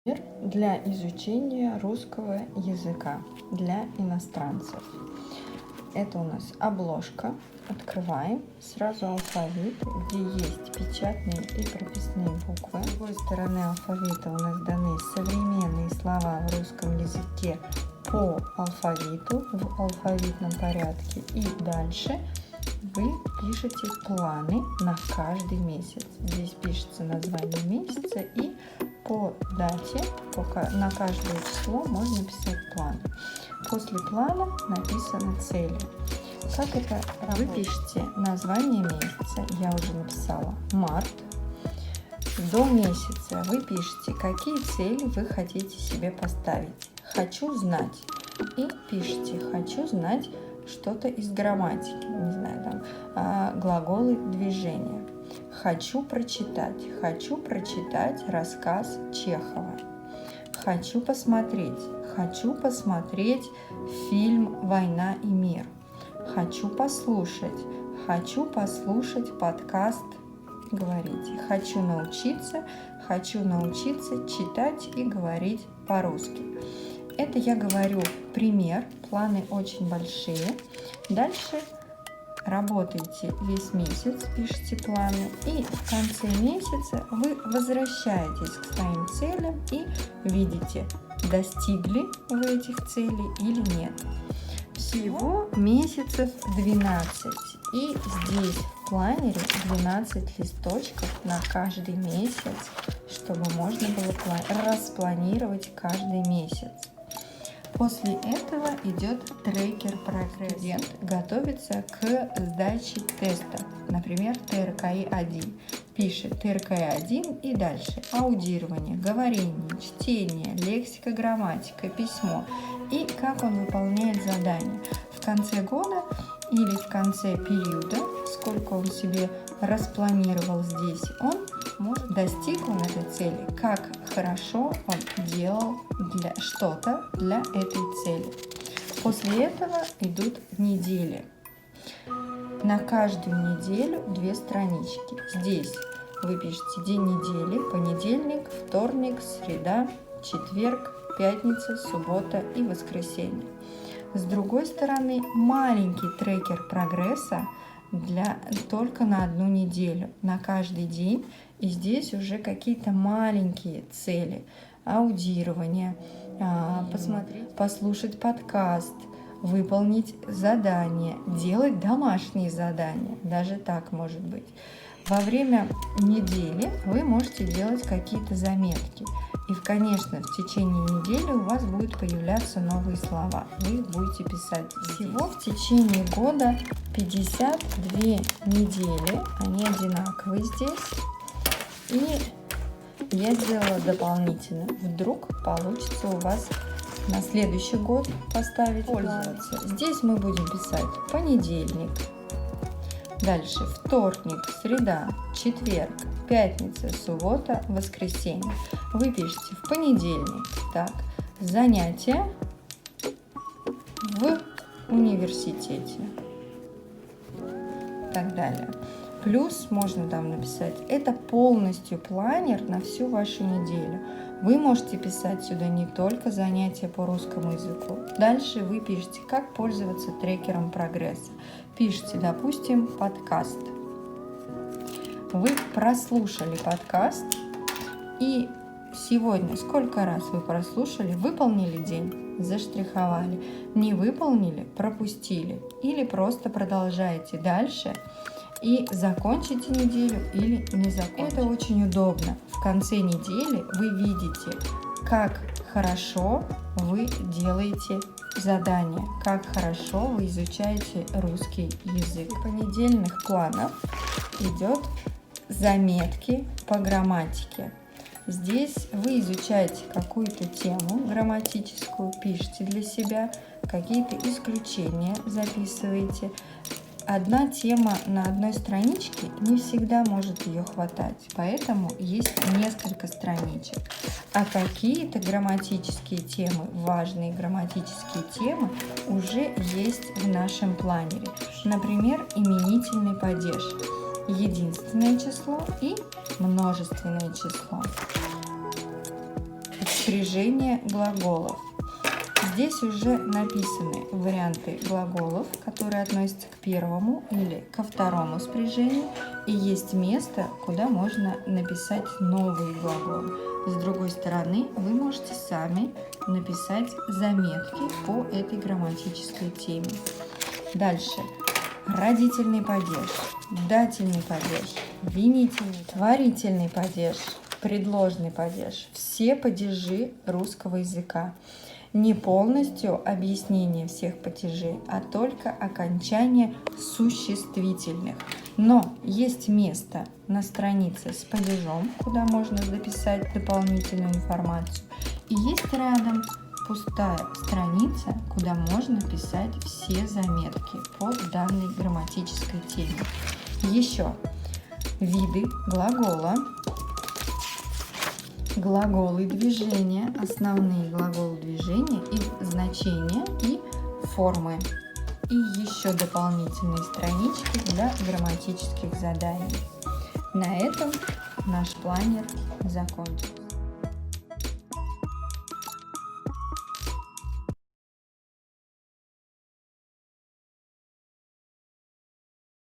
Для изучения русского языка для иностранцев. Это у нас обложка. Открываем. Сразу алфавит, где есть печатные и прописные буквы. С другой стороны алфавита у нас даны современные слова в русском языке по алфавиту, в алфавитном порядке. И дальше вы пишете планы на каждый месяц. Здесь пишется название месяца и по дате, на каждое число можно писать план. После плана написаны цели. Как это работает? Вы пишете название месяца, я уже написала март. До месяца вы пишете, какие цели вы хотите себе поставить. Хочу знать. И пишите, хочу знать что-то из грамматики, не знаю, там глаголы движения. Хочу прочитать рассказ Чехова. Хочу посмотреть фильм «Война и мир». Хочу послушать подкаст «Говорите». Хочу научиться читать и говорить по-русски. Это я говорю пример, планы очень большие. Дальше работаете весь месяц, пишите планы, и в конце месяца вы возвращаетесь к своим целям и видите, достигли вы этих целей или нет. Всего месяцев 12, и здесь в планере 12 листочков на каждый месяц, чтобы можно было распланировать каждый месяц. После этого идет трекер прогресс. Студент готовится к сдаче теста, например, ТРКИ-1. Пишет ТРКИ-1 и дальше аудирование, говорение, чтение, лексика, грамматика, письмо и как он выполняет задания. В конце года или в конце периода, сколько он себе распланировал здесь, он достиг он этой цели, как хорошо он делал что-то для этой цели. После этого идут недели. На каждую неделю 2 странички. Здесь вы пишете день недели, понедельник, вторник, среда, четверг, пятница, суббота и воскресенье. С другой стороны, маленький трекер прогресса только на 1 неделю, на каждый день. И здесь уже какие-то маленькие цели. Аудирование, послушать подкаст, выполнить задание, делать домашние задания. Даже так может быть. Во время недели вы можете делать какие-то заметки. И, конечно, в течение недели у вас будут появляться новые слова. Вы их будете писать. Всего в течение года 52 недели. Они одинаковые здесь. И я сделала дополнительно. Вдруг получится у вас на следующий год поставить пользоваться. Здесь мы будем писать понедельник. Дальше вторник, среда, четверг, пятница, суббота, воскресенье. Вы пишете в понедельник. Так, занятия в университете. И так далее. Плюс можно там написать, это полностью планер на всю вашу неделю. Вы можете писать сюда не только занятия по русскому языку. Дальше вы пишете, как пользоваться трекером прогресса. Пишите, допустим, подкаст. Вы прослушали подкаст, и сегодня сколько раз вы прослушали, выполнили день, заштриховали, не выполнили, пропустили, или просто продолжаете дальше и закончите неделю или не закончите. Это очень удобно. В конце недели вы видите, как хорошо вы делаете задания, как хорошо вы изучаете русский язык. В понедельных планах идет заметки по грамматике. Здесь вы изучаете какую-то тему грамматическую, пишите для себя, какие-то исключения записываете. Одна тема на одной страничке не всегда может ее хватать, поэтому есть несколько страничек. А какие-то грамматические темы, важные грамматические темы уже есть в нашем планере. Например, именительный падеж, единственное число и множественное число. спряжение глаголов. Здесь уже написаны варианты глаголов, которые относятся к первому или ко второму спряжению. И есть место, куда можно написать новые глаголы. С другой стороны, вы можете сами написать заметки по этой грамматической теме. Дальше. Родительный падеж, дательный падеж, винительный, творительный падеж, предложный падеж. Все падежи русского языка. Не полностью объяснение всех падежей, а только окончание существительных. Но есть место на странице с падежом, куда можно записать дополнительную информацию. И есть рядом пустая страница, куда можно писать все заметки по данной грамматической теме. Еще виды глагола, глаголы движения, основные глаголы движения, их значения и формы. И еще дополнительные странички для грамматических заданий. На этом наш планер закончен.